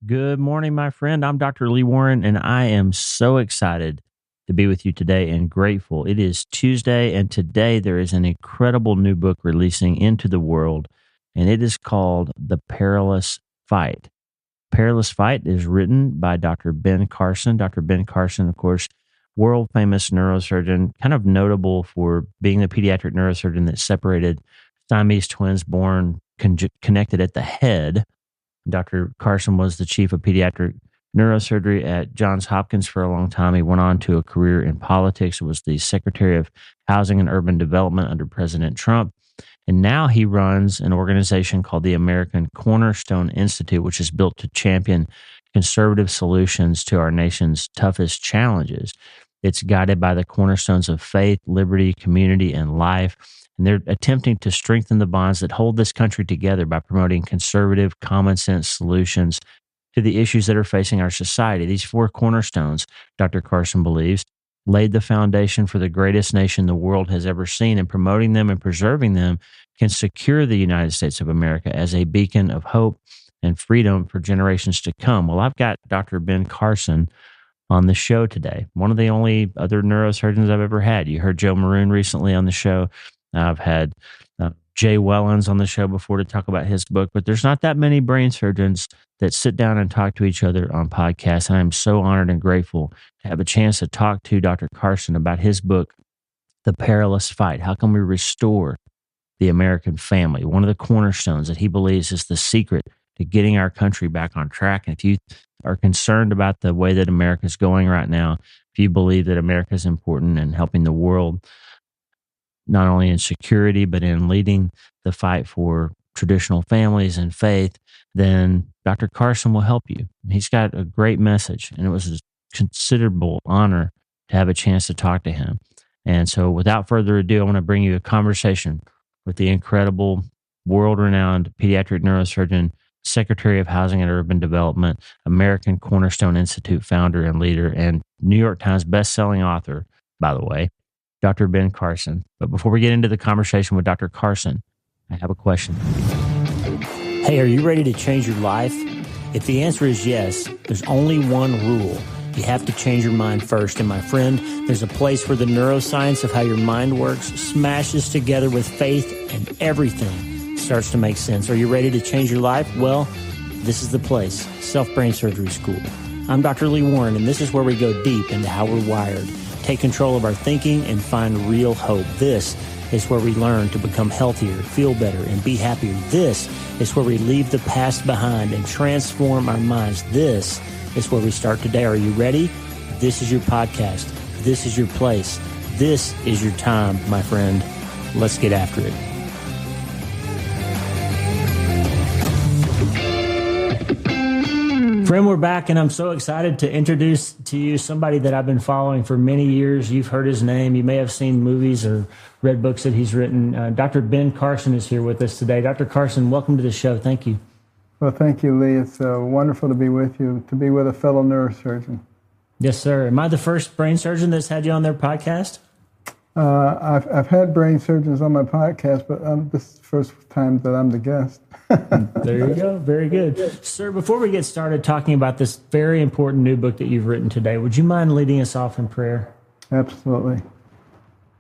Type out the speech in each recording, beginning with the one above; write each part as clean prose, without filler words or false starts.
Good morning, my friend. I'm Dr. Lee Warren, and I am so excited to be with you today and grateful. It is Tuesday, and today there is an incredible new book releasing into the world, and it is called The Perilous Fight. Perilous Fight is written by Dr. Ben Carson. Dr. Ben Carson, of course, world famous neurosurgeon, kind of notable for being the pediatric neurosurgeon that separated Siamese twins born connected at the head. Dr. Carson was the chief of pediatric neurosurgery at Johns Hopkins for a long time. He went on to a career in politics, was the Secretary of Housing and Urban Development under President Trump. And now he runs an organization called the American Cornerstone Institute, which is built to champion conservative solutions to our nation's toughest challenges. It's guided by the cornerstones of faith, liberty, community, and life. And they're attempting to strengthen the bonds that hold this country together by promoting conservative, common sense solutions to the issues that are facing our society. These four cornerstones, Dr. Carson believes, laid the foundation for the greatest nation the world has ever seen, and promoting them and preserving them can secure the United States of America as a beacon of hope and freedom for generations to come. Well, I've got Dr. Ben Carson on the show today, one of the only other neurosurgeons I've ever had. You heard Joe Maroon recently on the show. I've had Jay Wellens on the show before to talk about his book, but there's not that many brain surgeons that sit down and talk to each other on podcasts. And I'm so honored and grateful to have a chance to talk to Dr. Carson about his book, The Perilous Fight. How can we restore the American family? One of the cornerstones that he believes is the secret to getting our country back on track. And if you are concerned about the way that America is going right now, if you believe that America is important in helping the world, not only in security, but in leading the fight for traditional families and faith, then Dr. Carson will help you. He's got a great message, and it was a considerable honor to have a chance to talk to him. And so without further ado, I want to bring you a conversation with the incredible, world-renowned pediatric neurosurgeon, Secretary of Housing and Urban Development, American Cornerstone Institute founder and leader, and New York Times bestselling author, by the way, Dr. Ben Carson. But before we get into the conversation with Dr. Carson, I have a question. Hey, are you ready to change your life? If the answer is yes, there's only one rule. You have to change your mind first. And my friend, there's a place where the neuroscience of how your mind works smashes together with faith, and everything starts to make sense. Are you ready to change your life? Well, this is the place, Self Brain Surgery School. I'm Dr. Lee Warren, and this is where we go deep into how we're wired, take control of our thinking, and find real hope. This is where we learn to become healthier, feel better, and be happier. This is where we leave the past behind and transform our minds. This is where we start today. Are you ready? This is your podcast. This is your place. This is your time, my friend. Let's get after it. Friend, we're back, and I'm so excited to introduce to you somebody that I've been following for many years. You've heard his name. You may have seen movies or read books that he's written. Dr. Ben Carson is here with us today. Dr. Carson, welcome to the show. Thank you. Well, thank you, Lee. It's wonderful to be with you, to be with a fellow neurosurgeon. Yes, sir. Am I the first brain surgeon that's had you on their podcast? I've had brain surgeons on my podcast, but this is the first time that I'm the guest. There you go. Very good. Sir, before we get started talking about this very important new book that you've written today, would you mind leading us off in prayer? Absolutely.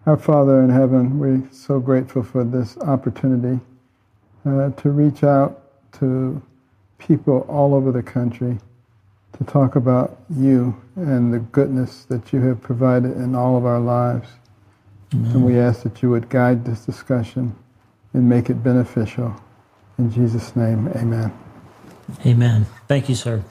Our Father in heaven, we're so grateful for this opportunity to reach out to people all over the country to talk about you and the goodness that you have provided in all of our lives. Amen. And we ask that you would guide this discussion and make it beneficial. In Jesus' name, amen. Amen. Thank you, sir.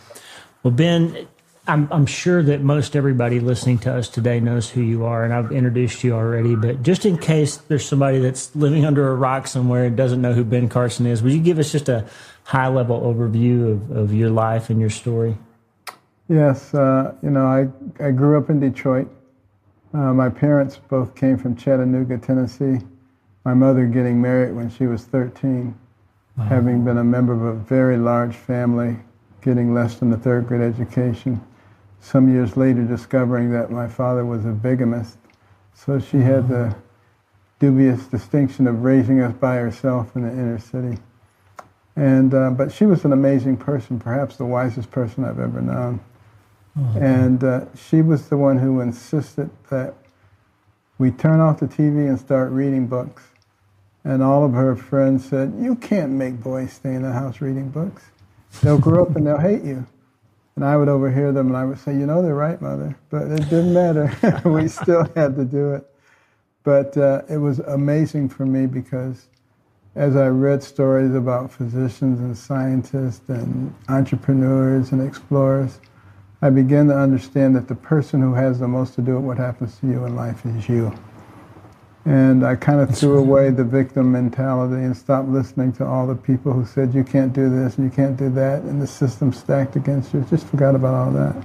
Well, Ben, I'm sure that most everybody listening to us today knows who you are, and I've introduced you already, but just in case there's somebody that's living under a rock somewhere and doesn't know who Ben Carson is, would you give us just a high-level overview of your life and your story? Yes. I grew up in Detroit. My parents both came from Chattanooga, Tennessee. My mother getting married when she was 13, wow. Having been a member of a very large family, getting less than a third grade education. Some years later discovering that my father was a bigamist. So she had the dubious distinction of raising us by herself in the inner city. And but she was an amazing person, perhaps the wisest person I've ever known. And she was the one who insisted that we turn off the TV and start reading books. And all of her friends said, "You can't make boys stay in the house reading books. They'll grow up and they'll hate you." And I would overhear them and I would say, "You know, they're right, Mother." But it didn't matter. We still had to do it. But it was amazing for me because as I read stories about physicians and scientists and entrepreneurs and explorers, I began to understand that the person who has the most to do with what happens to you in life is you. And I kind of threw away the victim mentality and stopped listening to all the people who said, "You can't do this and you can't do that," and the system stacked against you. Just forgot about all that.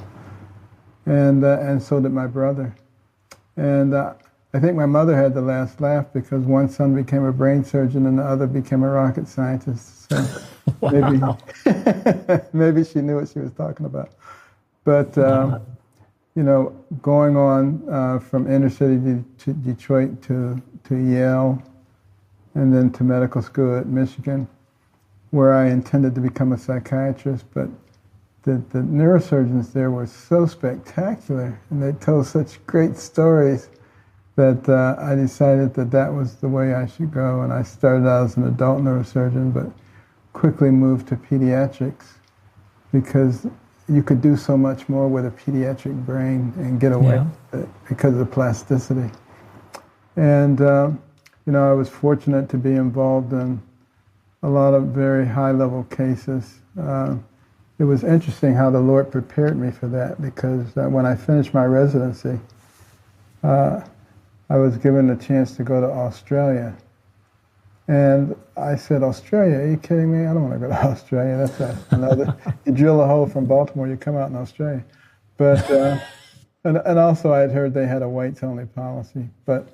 And so did my brother. And I think my mother had the last laugh because one son became a brain surgeon and the other became a rocket scientist. So Wow. maybe she knew what she was talking about. But you know, going on from inner city to Detroit to Yale, and then to medical school at Michigan, where I intended to become a psychiatrist, but the neurosurgeons there were so spectacular, and they told such great stories that I decided that that was the way I should go. And I started out as an adult neurosurgeon, but quickly moved to pediatrics because you could do so much more with a pediatric brain and get away with it because of plasticity. And, you know, I was fortunate to be involved in a lot of very high-level cases. It was interesting how the Lord prepared me for that because when I finished my residency, I was given a chance to go to Australia. And I said, "Australia? Are you kidding me? I don't want to go to Australia. That's another, you drill a hole from Baltimore, you come out in Australia." But, and also I had heard they had a whites-only policy. But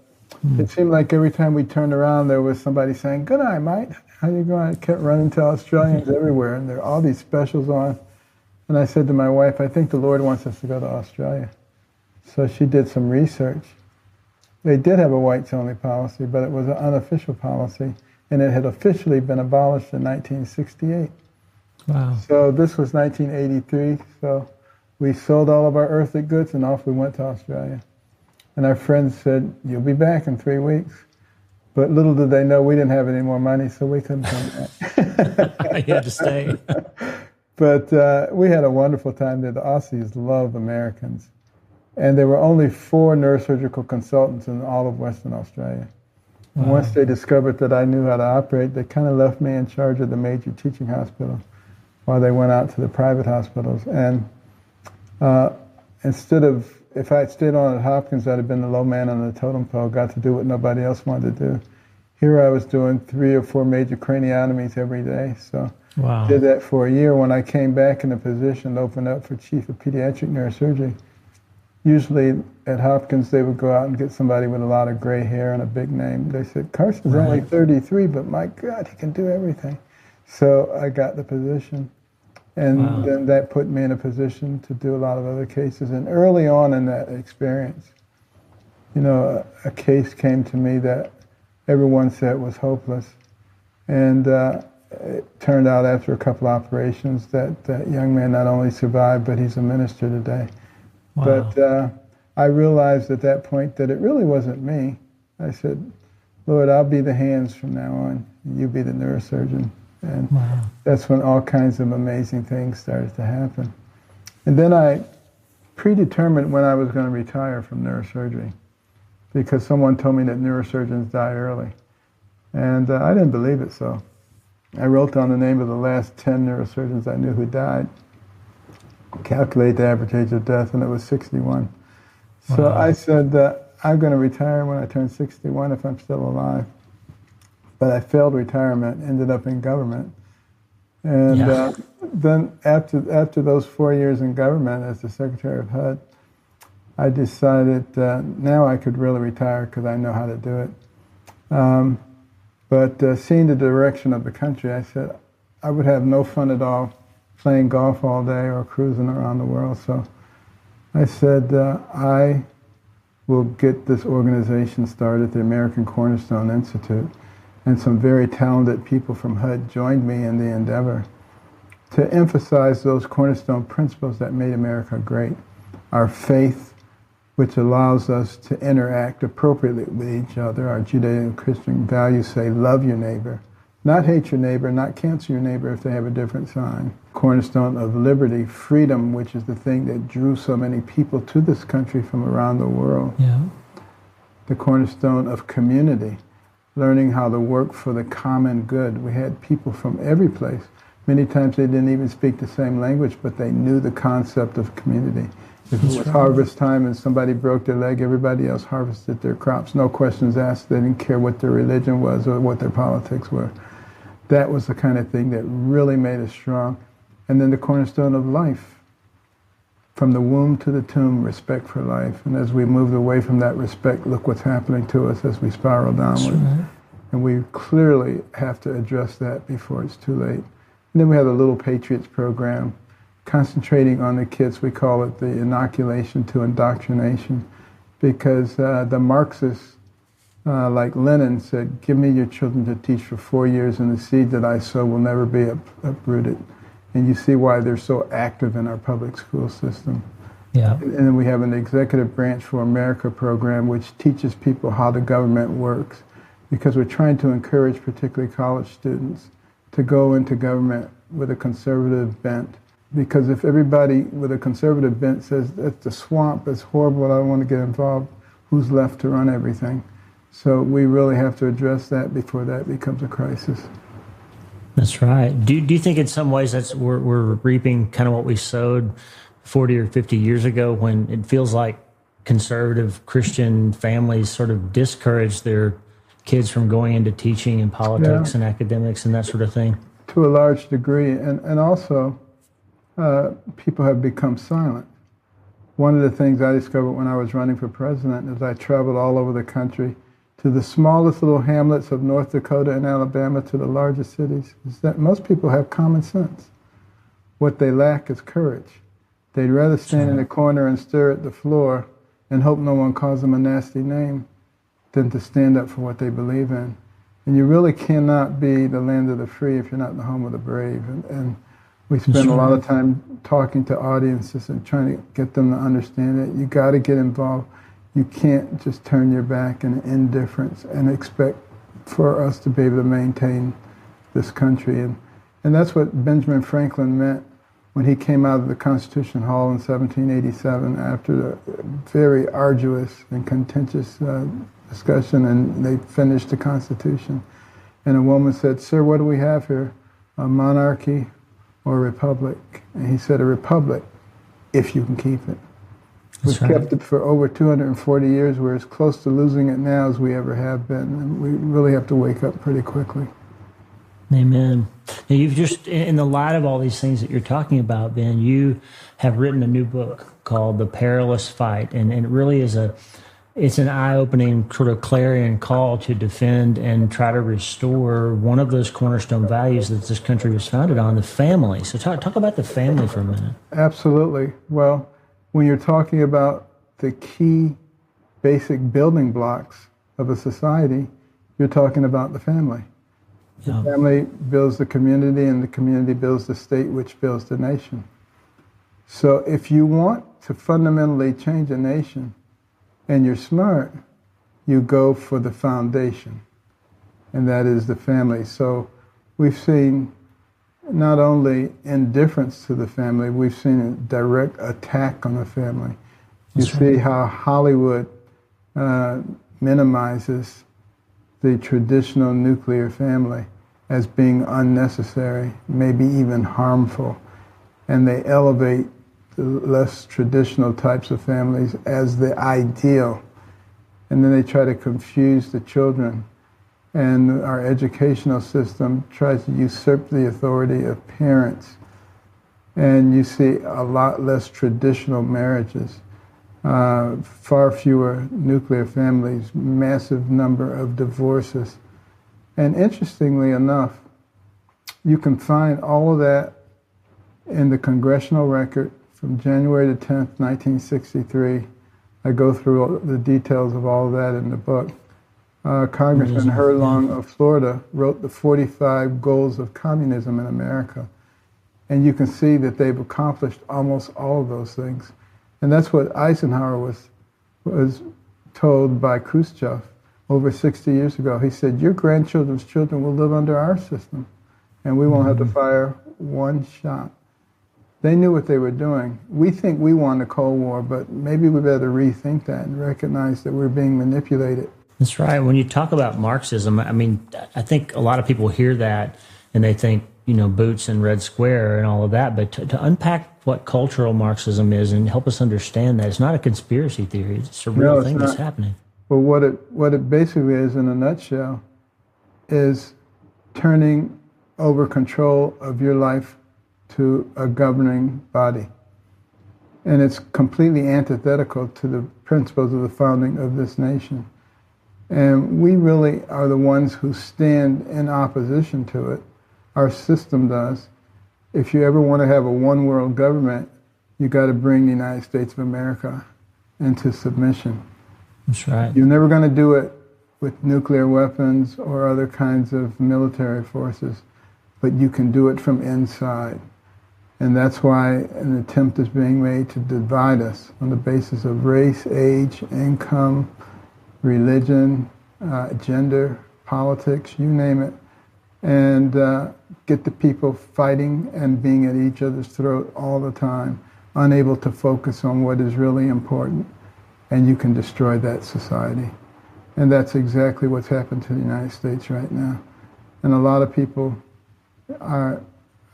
it seemed like every time we turned around, there was somebody saying, "Good night, mate. How you going?" I kept running to Australians everywhere, and there are all these specials on. And I said to my wife, "I think the Lord wants us to go to Australia." So she did some research. They did have a whites-only policy, but it was an unofficial policy, and it had officially been abolished in 1968. Wow. So this was 1983, so we sold all of our earthly goods, and off we went to Australia. And our friends said, "You'll be back in 3 weeks." But little did they know we didn't have any more money, so we couldn't come back. You had to stay. But we had a wonderful time there. The Aussies love Americans. And there were only 4 neurosurgical consultants in all of Western Australia. Wow. And once they discovered that I knew how to operate, they kind of left me in charge of the major teaching hospital while they went out to the private hospitals. And instead of, if I had stayed on at Hopkins, I'd have been the low man on the totem pole, got to do what nobody else wanted to do. Here I was doing 3 or 4 major craniotomies every day. So wow. Did that for a year. When I came back in a position to open up for chief of pediatric neurosurgery, usually at Hopkins, they would go out and get somebody with a lot of gray hair and a big name. They said, "Carson's only 33, but my God, he can do everything." So I got the position. And then that put me in a position to do a lot of other cases. And early on in that experience, you know, a case came to me that everyone said was hopeless. And it turned out after a couple operations that that young man not only survived, but he's a minister today. Wow. But I realized at that point that it really wasn't me. I said, "Lord, I'll be the hands from now on. You be the neurosurgeon." And that's when all kinds of amazing things started to happen. And then I predetermined when I was going to retire from neurosurgery because someone told me that neurosurgeons die early. And I didn't believe it, so I wrote down the name of the last 10 neurosurgeons I knew who died, calculate the average age of death, and it was 61. So I said that I'm going to retire when I turn 61 if I'm still alive. But I failed retirement, ended up in government. And then after those 4 years in government as the Secretary of HUD, I decided now I could really retire because I know how to do it. But seeing the direction of the country, I said I would have no fun at all playing golf all day or cruising around the world. So I said I will get this organization started, the American Cornerstone Institute. and some very talented people from HUD joined me in the endeavor to emphasize those cornerstone principles that made America great. Our faith, which allows us to interact appropriately with each other. Our Judeo-Christian values say, love your neighbor. Not hate your neighbor, not cancel your neighbor if they have a different sign. Cornerstone of liberty, freedom, which is the thing that drew so many people to this country from around the world. Yeah. The cornerstone of community, learning how to work for the common good. We had people from every place. Many times they didn't even speak the same language, but they knew the concept of community. If it was harvest time and somebody broke their leg, everybody else harvested their crops. No questions asked. They didn't care what their religion was or what their politics were. That was the kind of thing that really made us strong. And then the cornerstone of life. From the womb to the tomb, respect for life. And as we moved away from that respect, look what's happening to us as we spiral downward. Right. And we clearly have to address that before it's too late. And then we have the Little Patriots program, concentrating on the kids. We call it the inoculation to indoctrination, because the Marxists, like Lenin said, give me your children to teach for 4 years, and the seed that I sow will never be uprooted. And you see why they're so active in our public school system. Yeah. And then we have an Executive Branch for America program, which teaches people how the government works, because we're trying to encourage particularly college students to go into government with a conservative bent. Because if everybody with a conservative bent says, it's a swamp, it's horrible, I don't want to get involved, who's left to run everything? So we really have to address that before that becomes a crisis. That's right. Do you think in some ways that's we're reaping kind of what we sowed 40 or 50 years ago, when it feels like conservative Christian families sort of discourage their kids from going into teaching and politics and academics and that sort of thing? To a large degree. And also, people have become silent. One of the things I discovered when I was running for president is I traveled all over the country, to the smallest little hamlets of North Dakota and Alabama to the largest cities, is that most people have common sense. What they lack is courage. They'd rather stand in a corner and stare at the floor and hope no one calls them a nasty name than to stand up for what they believe in. And you really cannot be the land of the free if you're not in the home of the brave. And we spend a lot of time talking to audiences and trying to get them to understand it. You got to get involved. You can't just turn your back in indifference and expect for us to be able to maintain this country. And that's what Benjamin Franklin meant when he came out of the Constitution Hall in 1787 after a very arduous and contentious discussion, and they finished the Constitution. And a woman said, "Sir, what do we have here? A monarchy or a republic?" And he said, "A republic, if you can keep it." We've kept it for over 240 years. We're as close to losing it now as we ever have been. And we really have to wake up pretty quickly. Amen. Now, you've just, in the light of all these things that you're talking about, Ben, you have written a new book called The Perilous Fight. And it really is it's an eye-opening sort of clarion call to defend and try to restore one of those cornerstone values that this country was founded on, the family. So talk about the family for a minute. Absolutely. Well, when you're talking about the key basic building blocks of a society, you're talking about the family. The family builds the community, and the community builds the state, which builds the nation. So if you want to fundamentally change a nation, and you're smart, you go for the foundation, and that is the family. So we've seen not only indifference to the family, we've seen a direct attack on the family. You see how Hollywood minimizes the traditional nuclear family as being unnecessary, maybe even harmful, and they elevate the less traditional types of families as the ideal, and then they try to confuse the children. And our educational system tries to usurp the authority of parents. And you see a lot less traditional marriages, far fewer nuclear families, massive number of divorces. And interestingly enough, you can find all of that in the congressional record from January the 10th, 1963. I go through all the details of all of that in the book. Congressman Herlong of Florida wrote the 45 Goals of Communism in America. And you can see that they've accomplished almost all of those things. And that's what Eisenhower was told by Khrushchev over 60 years ago. He said, your grandchildren's children will live under our system, and we won't have to fire one shot. They knew what they were doing. We think we won the Cold War, but maybe we better rethink that and recognize that we're being manipulated. That's right. When you talk about Marxism, I mean, I think a lot of people hear that and they think, you know, boots and Red Square and all of that. But to unpack what cultural Marxism is and help us understand that, it's not a conspiracy theory. It's a real thing that's happening. Well, what it basically is in a nutshell is turning over control of your life to a governing body. And it's completely antithetical to the principles of the founding of this nation. And we really are the ones who stand in opposition to it. Our system does. If you ever want to have a one world government, you got to bring the United States of America into submission. That's right. You're never going to do it with nuclear weapons or other kinds of military forces, but you can do it from inside. And that's why an attempt is being made to divide us on the basis of race, age, income, religion, gender, politics, you name it, and get the people fighting and being at each other's throat all the time, unable to focus on what is really important, and you can destroy that society. And that's exactly what's happened to the United States right now. And a lot of people are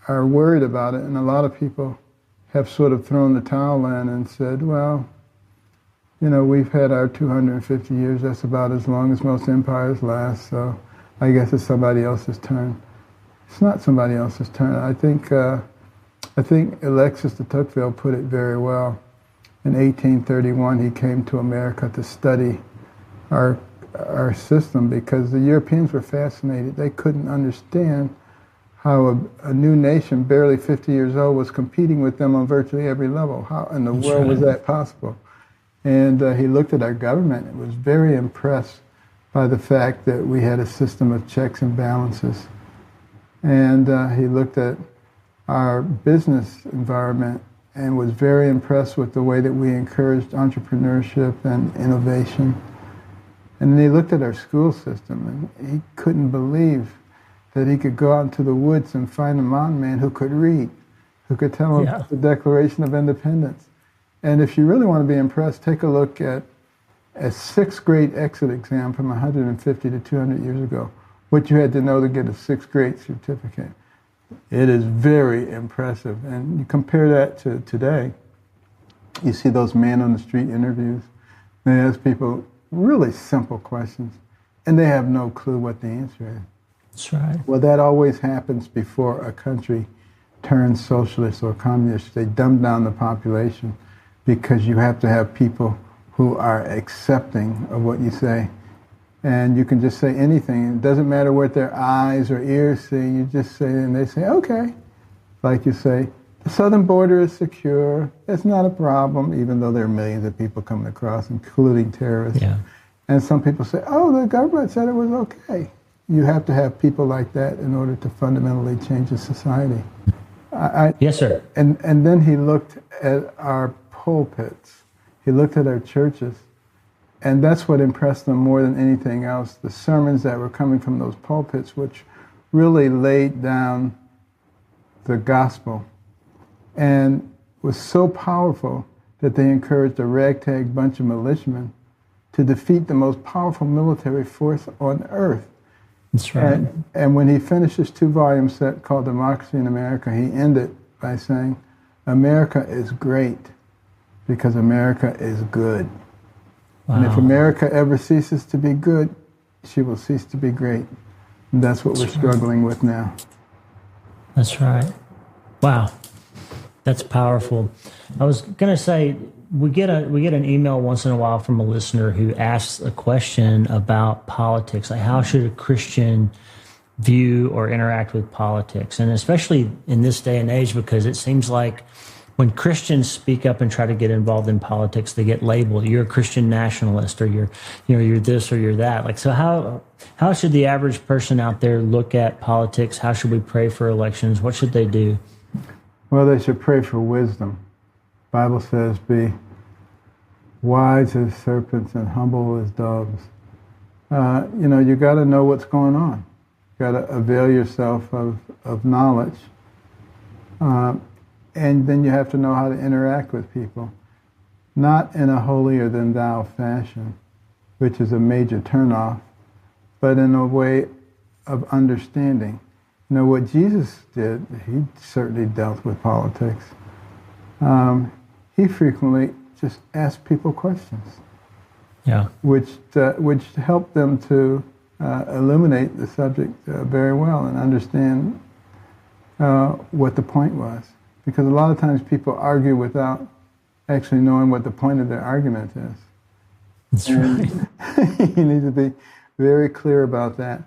worried about it, and a lot of people have sort of thrown the towel in and said, well, you know, we've had our 250 years, that's about as long as most empires last, so I guess it's somebody else's turn. It's not somebody else's turn. I think Alexis de Tocqueville put it very well. In 1831, he came to America to study our system because the Europeans were fascinated. They couldn't understand how a new nation, barely 50 years old, was competing with them on virtually every level. How in the world was that possible? And he looked at our government and was very impressed by the fact that we had a system of checks and balances. And he looked at our business environment and was very impressed with the way that we encouraged entrepreneurship and innovation. And then he looked at our school system and he couldn't believe that he could go out into the woods and find a mountain man who could read, who could tell him about the Declaration of Independence. And if you really want to be impressed, take a look at a sixth grade exit exam from 150 to 200 years ago, what you had to know to get a sixth grade certificate. It is very impressive. And you compare that to today, you see those man on the street interviews. They ask people really simple questions, and they have no clue what the answer is. That's right. Well, that always happens before a country turns socialist or communist. They dumb down the population because you have to have people who are accepting of what you say. And you can just say anything. It doesn't matter what their eyes or ears see. You just say it and they say, okay. Like you say, the southern border is secure. It's not a problem, even though there are millions of people coming across, including terrorists. Yeah. And some people say, oh, the government said it was okay. You have to have people like that in order to fundamentally change a society. Yes, sir. And then he looked at our pulpits. He looked at our churches. And that's what impressed them more than anything else, the sermons that were coming from those pulpits, which really laid down the gospel and was so powerful that they encouraged a ragtag bunch of militiamen to defeat the most powerful military force on earth. That's right. And when he finished his 2-volume set called Democracy in America, he ended by saying, America is great because America is good. Wow. And if America ever ceases to be good, she will cease to be great. And that's what we're struggling with now. That's right. Wow. That's powerful. I was going to say, we get an email once in a while from a listener who asks a question about politics, like how should a Christian view or interact with politics, and especially in this day and age, because it seems like when Christians speak up and try to get involved in politics, they get labeled. You're a Christian nationalist, or you're this or you're that. Like, so how should the average person out there look at politics? How should we pray for elections? What should they do? Well, they should pray for wisdom. The Bible says, be wise as serpents and humble as doves. You got to know what's going on. You got to avail yourself of knowledge. And then you have to know how to interact with people. Not in a holier than thou fashion, which is a major turnoff, but in a way of understanding. You know, what Jesus did, he certainly dealt with politics. He frequently just asked people questions. Yeah. Which helped them to illuminate the subject very well and understand what the point was. Because a lot of times people argue without actually knowing what the point of their argument is. That's right. You need to be very clear about that.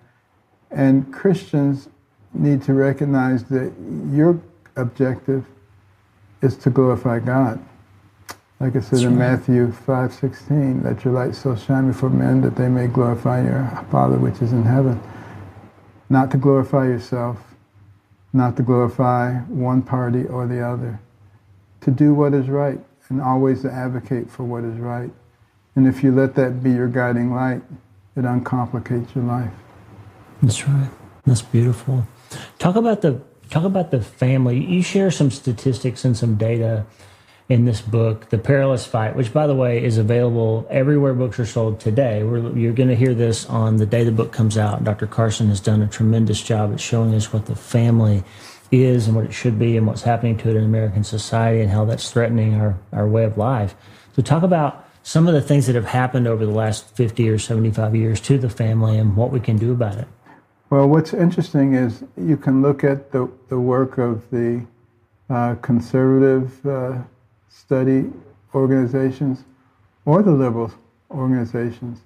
And Christians need to recognize that your objective is to glorify God. Like it says in Matthew 5:16, let your light so shine before men that they may glorify your Father which is in heaven. Not to glorify yourself, not to glorify one party or the other. To do what is right and always to advocate for what is right. And if you let that be your guiding light, it uncomplicates your life. That's right. That's beautiful. Talk about the family. You share some statistics and some data in this book, The Perilous Fight, which, by the way, is available everywhere books are sold today. You're going to hear this on the day the book comes out. Dr. Carson has done a tremendous job at showing us what the family is and what it should be and what's happening to it in American society and how that's threatening our way of life. So talk about some of the things that have happened over the last 50 or 75 years to the family and what we can do about it. Well, what's interesting is you can look at the work of the conservative study organizations or the liberal organizations.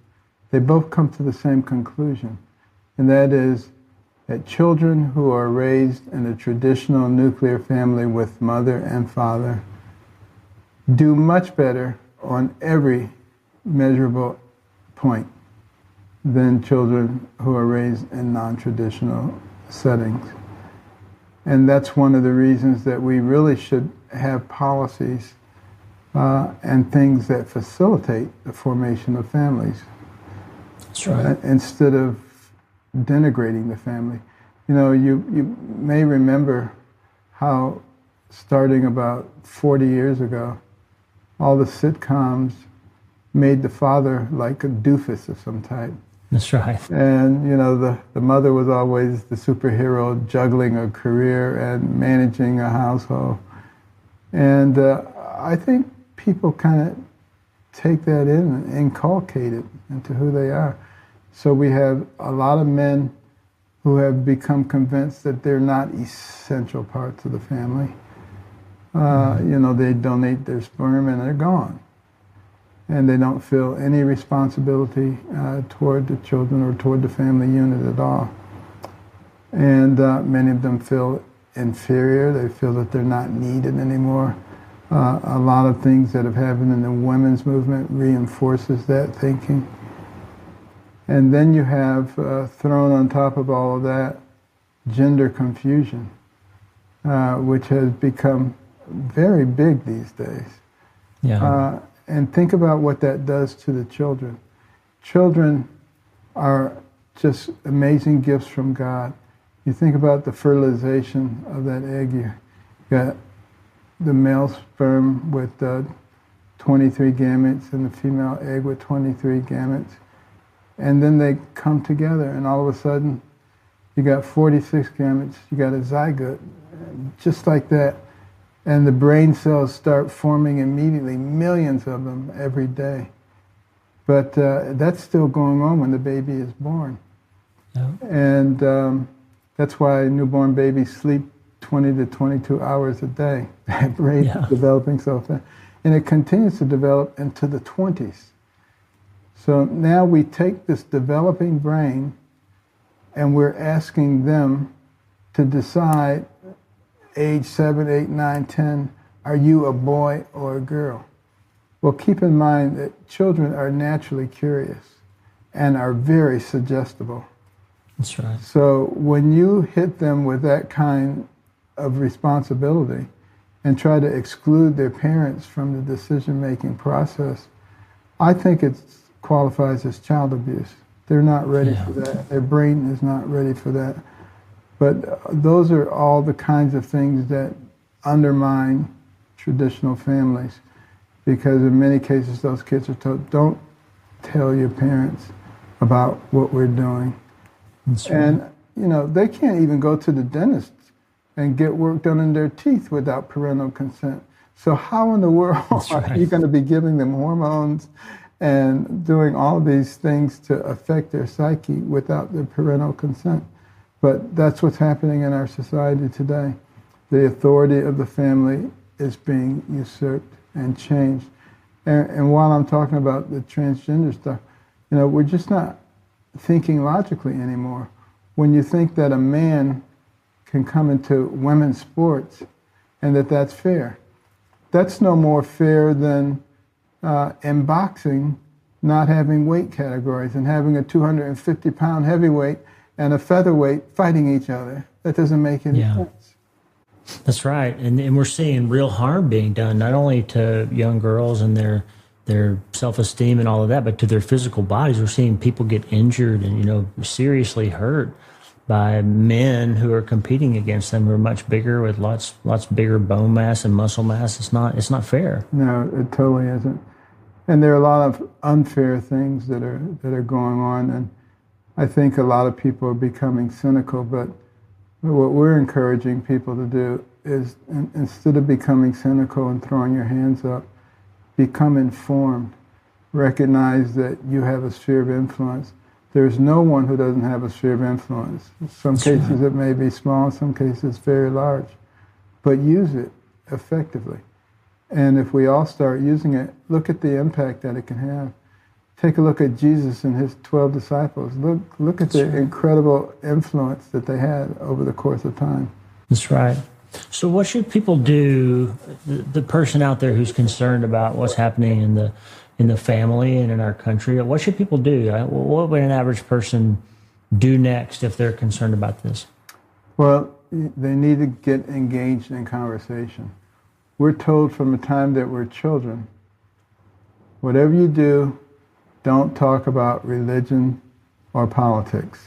They both come to the same conclusion, and that is that children who are raised in a traditional nuclear family with mother and father do much better on every measurable point than children who are raised in non-traditional settings. And that's one of the reasons that we really should have policies and things that facilitate the formation of families. That's right. Instead of denigrating the family. You know, you may remember how starting about 40 years ago, all the sitcoms made the father like a doofus of some type. That's right. And, you know, the mother was always the superhero juggling a career and managing a household. And I think people kind of take that in and inculcate it into who they are. So we have a lot of men who have become convinced that they're not essential parts of the family. You know, they donate their sperm and they're gone. And they don't feel any responsibility toward the children or toward the family unit at all. And many of them feel inferior. They feel that they're not needed anymore. A lot of things that have happened in the women's movement reinforces that thinking. And then you have thrown on top of all of that gender confusion, which has become very big these days. Yeah. And think about what that does to the children. Children are just amazing gifts from God. You think about the fertilization of that egg. You got the male sperm with 23 gametes and the female egg with 23 gametes. And then they come together, and all of a sudden, you got 46 gametes, you got a zygote, just like that. And the brain cells start forming immediately, millions of them every day. But that's still going on when the baby is born. Yeah. And that's why newborn babies sleep 20 to 22 hours a day. That brain is developing so fast. And it continues to develop into the 20s. So now we take this developing brain and we're asking them to decide age 7, 8, 9, 10, are you a boy or a girl? Well, keep in mind that children are naturally curious and are very suggestible. That's right. So when you hit them with that kind of responsibility and try to exclude their parents from the decision-making process, I think it qualifies as child abuse. They're not ready for that. Their brain is not ready for that. But those are all the kinds of things that undermine traditional families, because in many cases those kids are told, don't tell your parents about what we're doing. That's right. And, you know, they can't even go to the dentist and get work done in their teeth without parental consent. So how in the world are you going to be giving them hormones and doing all these things to affect their psyche without their parental consent? But that's what's happening in our society today. The authority of the family is being usurped and changed. And while I'm talking about the transgender stuff, you know, we're just not thinking logically anymore. When you think that a man can come into women's sports and that's fair, that's no more fair than in boxing not having weight categories and having a 250-pound heavyweight and a featherweight fighting each other. That doesn't make any sense. That's right. And we're seeing real harm being done, not only to young girls and their self-esteem and all of that, but to their physical bodies. We're seeing people get injured and, you know, seriously hurt by men who are competing against them, who are much bigger with lots bigger bone mass and muscle mass. It's not fair. No, it totally isn't. And there are a lot of unfair things that are going on, and I think a lot of people are becoming cynical, but what we're encouraging people to do is, instead of becoming cynical and throwing your hands up, become informed. Recognize that you have a sphere of influence. There's no one who doesn't have a sphere of influence. In some cases it may be small, in some cases very large, but use it effectively. And if we all start using it, look at the impact that it can have. Take a look at Jesus and his 12 disciples. Look at the incredible influence that they had over the course of time. That's right. So what should people do, the person out there who's concerned about what's happening in the family and in our country, what should people do? What would an average person do next if they're concerned about this? Well, they need to get engaged in conversation. We're told from the time that we're children, whatever you do, don't talk about religion or politics.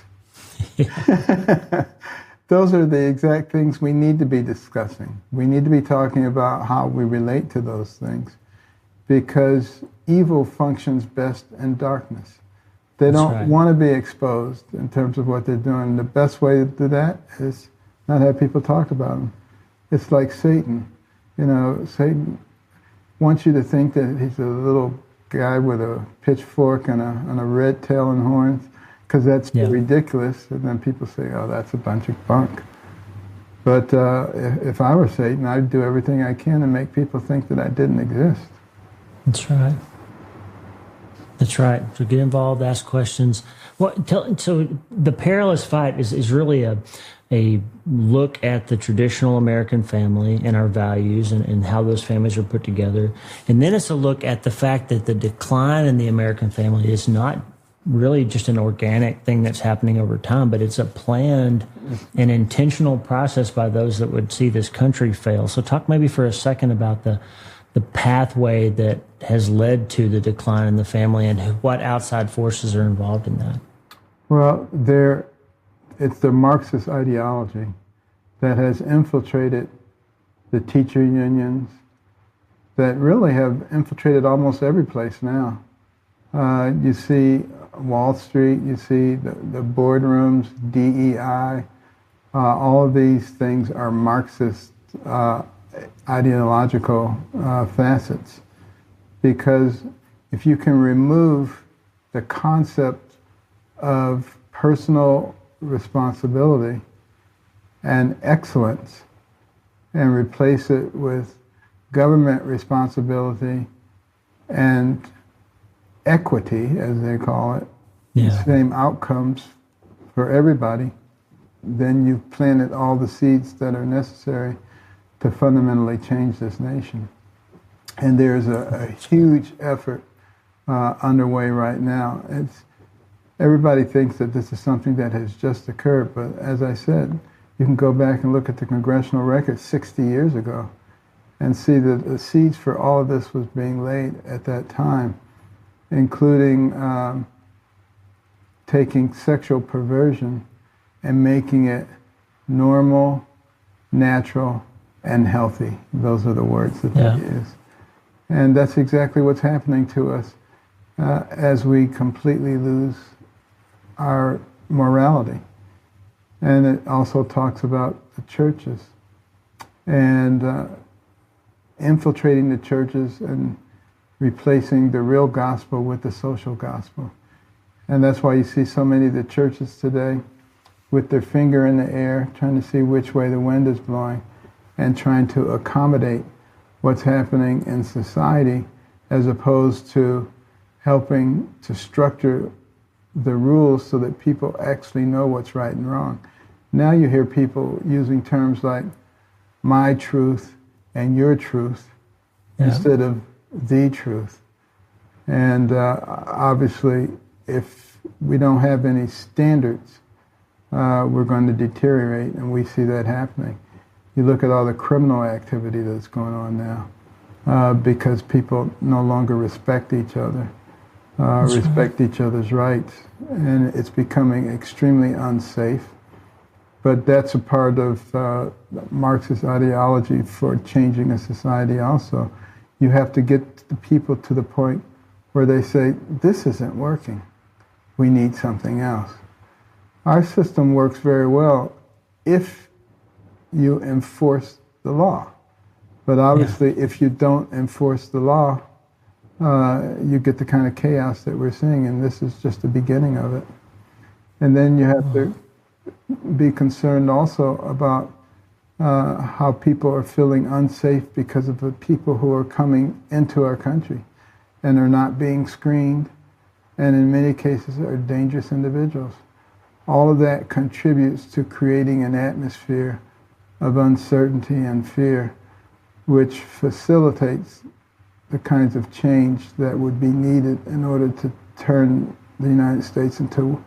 Those are the exact things we need to be discussing. We need to be talking about how we relate to those things, because evil functions best in darkness. They don't want to be exposed in terms of what they're doing. The best way to do that is not have people talk about them. It's like Satan. You know, Satan wants you to think that he's a little guy with a pitchfork and a red tail and horns, because that's ridiculous. And then people say, oh, that's a bunch of bunk. But if I were Satan, I'd do everything I can to make people think that I didn't exist. That's right. That's right. So get involved, ask questions. So the Perilous Fight is really a look at the traditional American family and our values and how those families are put together. And then it's a look at the fact that the decline in the American family is not really just an organic thing that's happening over time, but it's a planned and intentional process by those that would see this country fail. So talk maybe for a second about the pathway that has led to the decline in the family and what outside forces are involved in that. Well, it's the Marxist ideology that has infiltrated the teacher unions, that really have infiltrated almost every place now. You see Wall Street, you see the boardrooms, DEI, all of these things are Marxist ideological facets. Because if you can remove the concept of personal responsibility and excellence and replace it with government responsibility and equity, as they call it, the same outcomes for everybody, then you've planted all the seeds that are necessary to fundamentally change this nation. And there's a huge effort underway right now. Everybody thinks that this is something that has just occurred, but as I said, you can go back and look at the congressional record 60 years ago and see that the seeds for all of this was being laid at that time, including taking sexual perversion and making it normal, natural, and healthy. Those are the words that they use. And that's exactly what's happening to us as we completely lose our morality. And it also talks about the churches and infiltrating the churches and replacing the real gospel with the social gospel. And that's why you see so many of the churches today with their finger in the air, trying to see which way the wind is blowing and trying to accommodate what's happening in society as opposed to helping to structure the rules so that people actually know what's right and wrong. Now you hear people using terms like my truth and your truth instead of the truth. And obviously, if we don't have any standards, we're going to deteriorate, and we see that happening. You look at all the criminal activity that's going on now because people no longer respect each other, respect each other's rights, and it's becoming extremely unsafe. But that's a part of Marxist ideology for changing a society also. You have to get the people to the point where they say, this isn't working. We need something else. Our system works very well if you enforce the law. But obviously, if you don't enforce the law, you get the kind of chaos that we're seeing, and this is just the beginning of it. And then you have to be concerned also about how people are feeling unsafe because of the people who are coming into our country and are not being screened, and in many cases are dangerous individuals. All of that contributes to creating an atmosphere of uncertainty and fear, which facilitates the kinds of change that would be needed in order to turn the United States into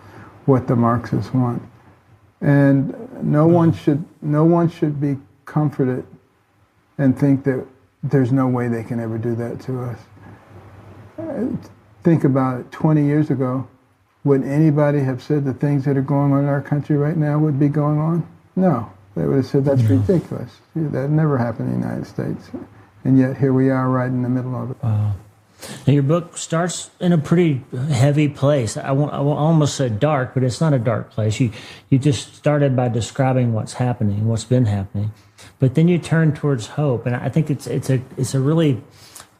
what the Marxists want. And no one should be comforted and think that there's no way they can ever do that to us. Think about it. 20 years ago, would anybody have said the things that are going on in our country right now would be going on? No. They would have said, that's ridiculous. That never happened in the United States. And yet here we are right in the middle of it. Wow. Now your book starts in a pretty heavy place. I almost said dark, but it's not a dark place. You just started by describing what's happening, what's been happening. But then you turn towards hope. And I think it's a really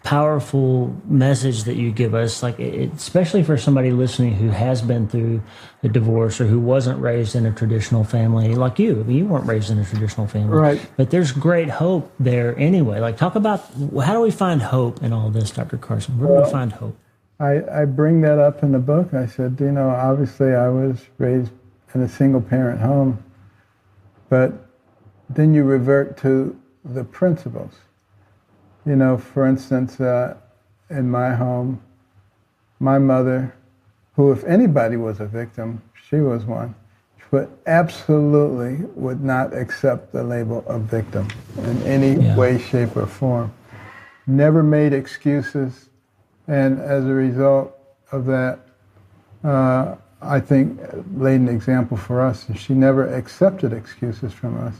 powerful message that you give us, like especially for somebody listening who has been through a divorce or who wasn't raised in a traditional family like you. I mean, you weren't raised in a traditional family, right? But there's great hope there anyway. Like, talk about how do we find hope in all this, Dr. Carson? Where do we find hope? I bring that up in the book. I said, obviously I was raised in a single-parent home, but then you revert to the principles. For instance, in my home, my mother, who if anybody was a victim, she was one, but absolutely would not accept the label of victim in any way, shape, or form. Never made excuses, and as a result of that, I think laid an example for us. She never accepted excuses from us.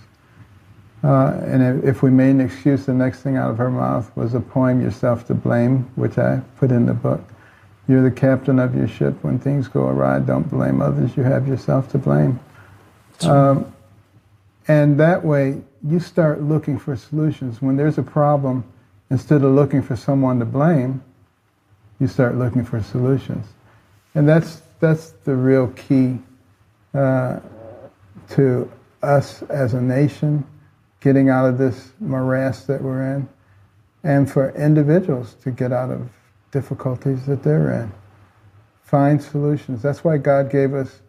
And if we made an excuse, the next thing out of her mouth was a poem, Yourself to Blame, which I put in the book. You're the captain of your ship. When things go awry, don't blame others. You have yourself to blame. And that way, you start looking for solutions. When there's a problem, instead of looking for someone to blame, you start looking for solutions. And that's the real key to us as a nation, getting out of this morass that we're in, and for individuals to get out of difficulties that they're in. Find solutions. That's why God gave us,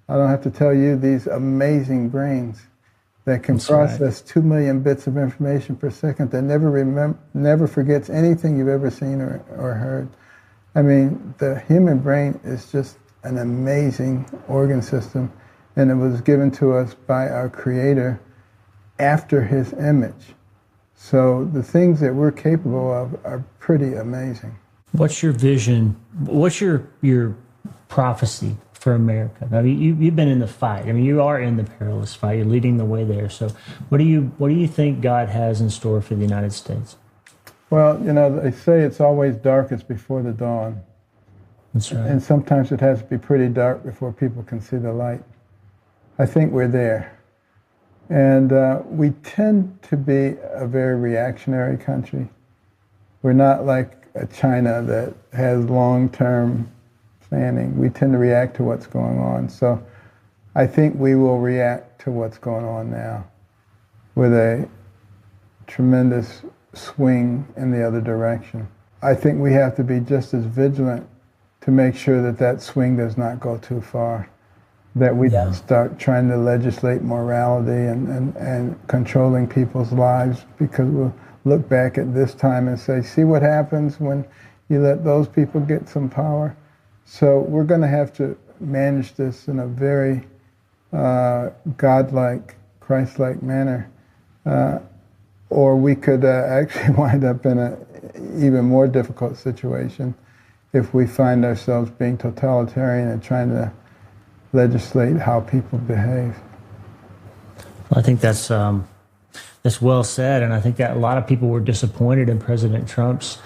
I don't have to tell you, these amazing brains that can That's right. process 2 million bits of information per second, that never forgets anything you've ever seen or heard. I mean, the human brain is just an amazing organ system, and it was given to us by our Creator after His image. So the things that we're capable of are pretty amazing. What's your vision? What's your prophecy for America? I mean, you've been in the fight. I mean, you are in the perilous fight. You're leading the way there. So what do you think God has in store for the United States? Well, they say it's always darkest before the dawn. That's right. And sometimes it has to be pretty dark before people can see the light. I think we're there. And we tend to be a very reactionary country. We're not like China that has long-term planning. We tend to react to what's going on. So I think we will react to what's going on now with a tremendous swing in the other direction. I think we have to be just as vigilant to make sure that that swing does not go too far, that we don't start trying to legislate morality and controlling people's lives, because we'll look back at this time and say, see what happens when you let those people get some power. So we're going to have to manage this in a very godlike, Christ-like manner, or we could actually wind up in an even more difficult situation if we find ourselves being totalitarian and trying to legislate how people behave. Well, I think that's well said, and I think that a lot of people were disappointed in President Trump's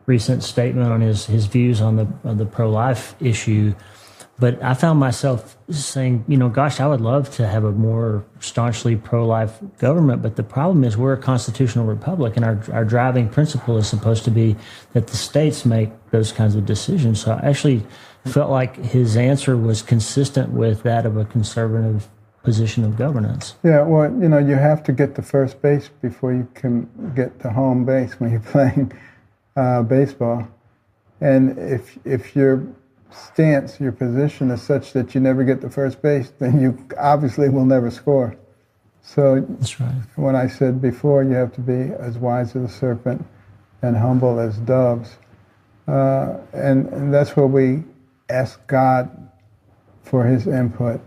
recent statement on his views on the pro-life issue. But I found myself saying, gosh, I would love to have a more staunchly pro-life government, but the problem is we're a constitutional republic, and our driving principle is supposed to be that the states make those kinds of decisions. So I actually felt like his answer was consistent with that of a conservative position of governance. Yeah, well, you have to get to first base before you can get to home base when you're playing baseball. And if your stance, your position is such that you never get to first base, then you obviously will never score. So that's right. When I said before, you have to be as wise as a serpent and humble as doves. And that's where we ask God for His input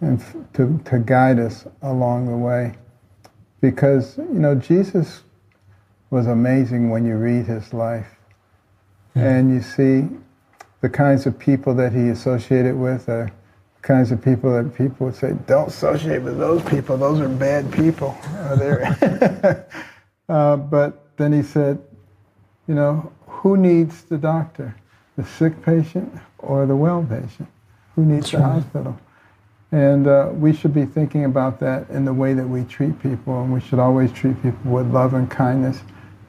and to guide us along the way. Because, Jesus was amazing when you read His life. And you see the kinds of people that He associated with are the kinds of people that people would say, don't associate with those people, those are bad people. But then He said, who needs the doctor? The sick patient or the well patient? Who needs the hospital? And we should be thinking about that in the way that we treat people, and we should always treat people with love and kindness,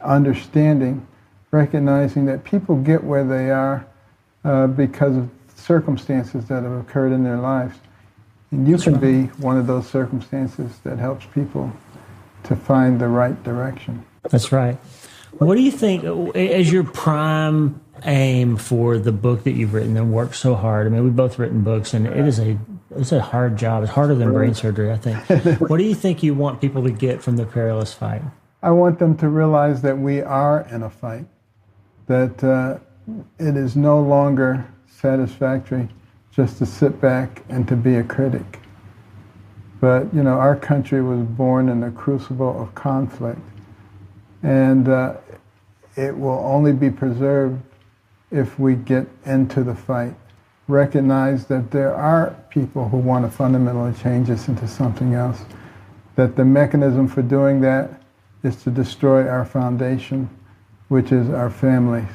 understanding, recognizing that people get where they are because of circumstances that have occurred in their lives. And you can be one of those circumstances that helps people to find the right direction. That's right. What do you think as your prime aim for the book that you've written and worked so hard? I mean, we've both written books, and it's a hard job. It's harder than brain surgery, I think. What do you think you want people to get from the Perilous Fight? I want them to realize that we are in a fight, that it is no longer satisfactory just to sit back and to be a critic. But, our country was born in the crucible of conflict, and it will only be preserved if we get into the fight. Recognize that there are people who want to fundamentally change us into something else, that the mechanism for doing that is to destroy our foundation, which is our families.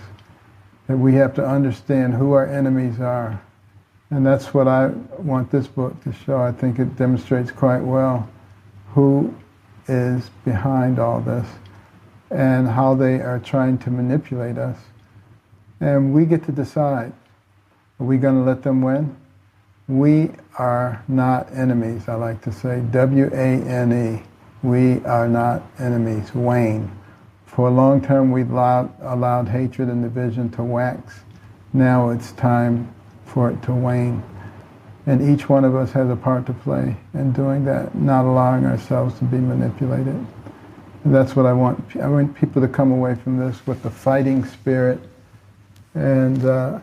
That we have to understand who our enemies are. And that's what I want this book to show. I think it demonstrates quite well who is behind all this and how they are trying to manipulate us. And we get to decide. Are we going to let them win? We are not enemies, I like to say. W-A-N-E. We are not enemies. Wane. For a long time, we allowed hatred and division to wax. Now it's time for it to wane. And each one of us has a part to play in doing that, not allowing ourselves to be manipulated. And that's what I want. I want people to come away from this with the fighting spirit and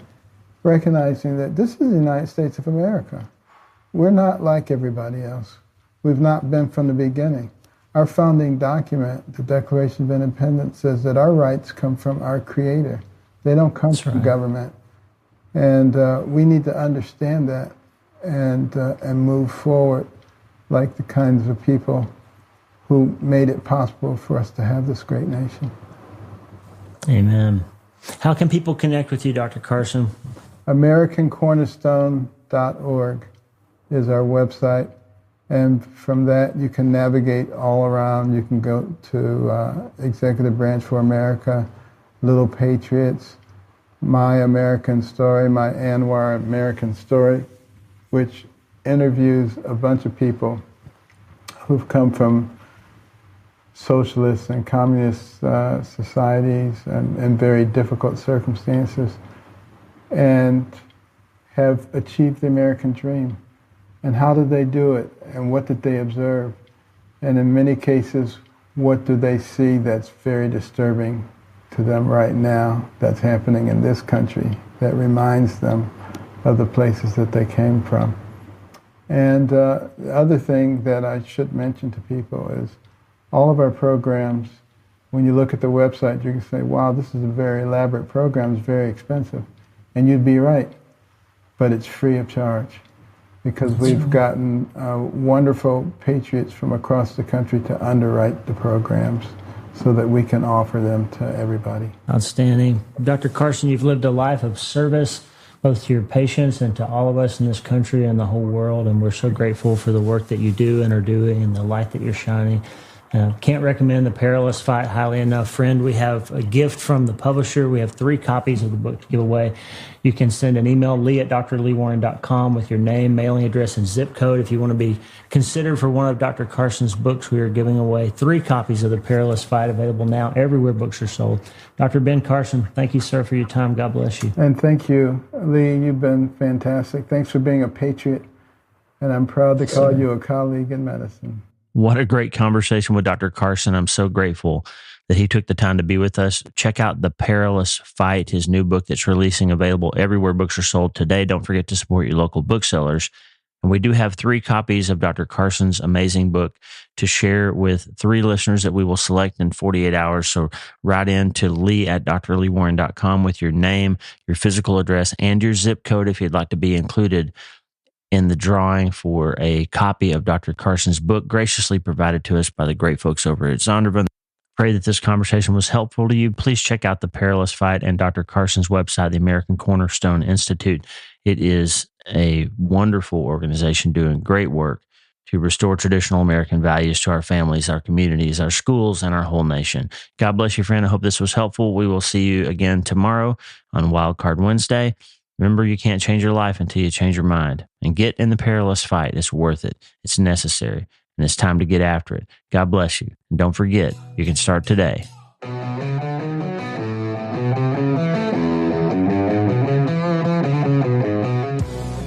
recognizing that this is the United States of America. We're not like everybody else. We've not been from the beginning. Our founding document, the Declaration of Independence, says that our rights come from our Creator. They don't come from government. And we need to understand that and move forward like the kinds of people who made it possible for us to have this great nation. Amen. How can people connect with you, Dr. Carson? AmericanCornerstone.org is our website. And from that, you can navigate all around. You can go to Executive Branch for America, Little Patriots, My American Story, My Anwar American Story, which interviews a bunch of people who've come from socialist and communist societies and in very difficult circumstances and have achieved the American dream. And how did they do it? And what did they observe? And in many cases, what do they see that's very disturbing to them right now that's happening in this country that reminds them of the places that they came from? And the other thing that I should mention to people is all of our programs, when you look at the website, you can say, wow, this is a very elaborate program, it's very expensive. And you'd be right, but it's free of charge. Because we've gotten wonderful patriots from across the country to underwrite the programs so that we can offer them to everybody. Outstanding. Dr. Carson, you've lived a life of service both to your patients and to all of us in this country and the whole world, and we're so grateful for the work that you do and are doing and the light that you're shining. Can't recommend The Perilous Fight highly enough. Friend, we have a gift from the publisher. We have 3 copies of the book to give away. You can send an email, lee@drleewarren.com, with your name, mailing address, and zip code. If you want to be considered for one of Dr. Carson's books, we are giving away 3 copies of The Perilous Fight, available now everywhere books are sold. Dr. Ben Carson, thank you, sir, for your time. God bless you. And thank you, Lee. You've been fantastic. Thanks for being a patriot. And I'm proud to call you a colleague in medicine. What a great conversation with Dr. Carson. I'm so grateful that he took the time to be with us. Check out The Perilous Fight, his new book that's releasing, available everywhere books are sold today. Don't forget to support your local booksellers. And we do have 3 copies of Dr. Carson's amazing book to share with 3 listeners that we will select in 48 hours. So write in to lee@drleewarren.com with your name, your physical address, and your zip code if you'd like to be included in the drawing for a copy of Dr. Carson's book, graciously provided to us by the great folks over at Zondervan. Pray that this conversation was helpful to you. Please check out The Perilous Fight and Dr. Carson's website, the American Cornerstone Institute. It is a wonderful organization doing great work to restore traditional American values to our families, our communities, our schools, and our whole nation. God bless you, friend. I hope this was helpful. We will see you again tomorrow on Wildcard Wednesday. Remember, you can't change your life until you change your mind. And get in the perilous fight. It's worth it. It's necessary. And it's time to get after it. God bless you. And don't forget, you can start today.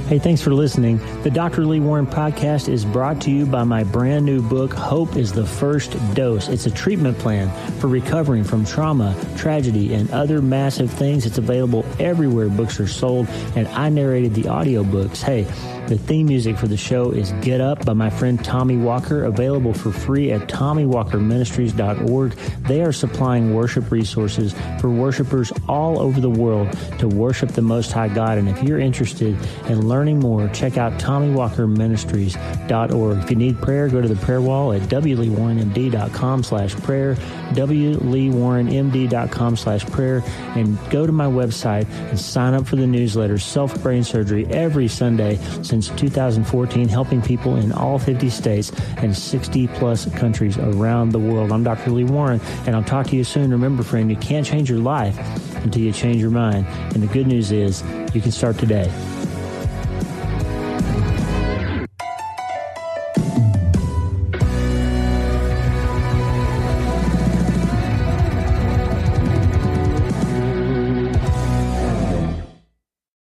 Hey, thanks for listening. The Dr. Lee Warren podcast is brought to you by my brand new book, Hope is the First Dose. It's a treatment plan for recovering from trauma, tragedy, and other massive things. It's available everywhere books are sold, and I narrated the audiobooks. Hey, the theme music for the show is Get Up by my friend Tommy Walker, available for free at TommyWalkerMinistries.org. They are supplying worship resources for worshipers all over the world to worship the Most High God. And if you're interested in learning more, check out TommyWalkerMinistries.org. If you need prayer, go to the prayer wall at wleewarrenmd.com/prayer, wleewarrenmd.com/prayer, and go to my website and sign up for the newsletter, Self-Brain Surgery, every Sunday since 2014, helping people in all 50 states and 60-plus countries around the world. I'm Dr. Lee Warren, and I'll talk to you soon. Remember, friend, you can't change your life until you change your mind. And the good news is you can start today.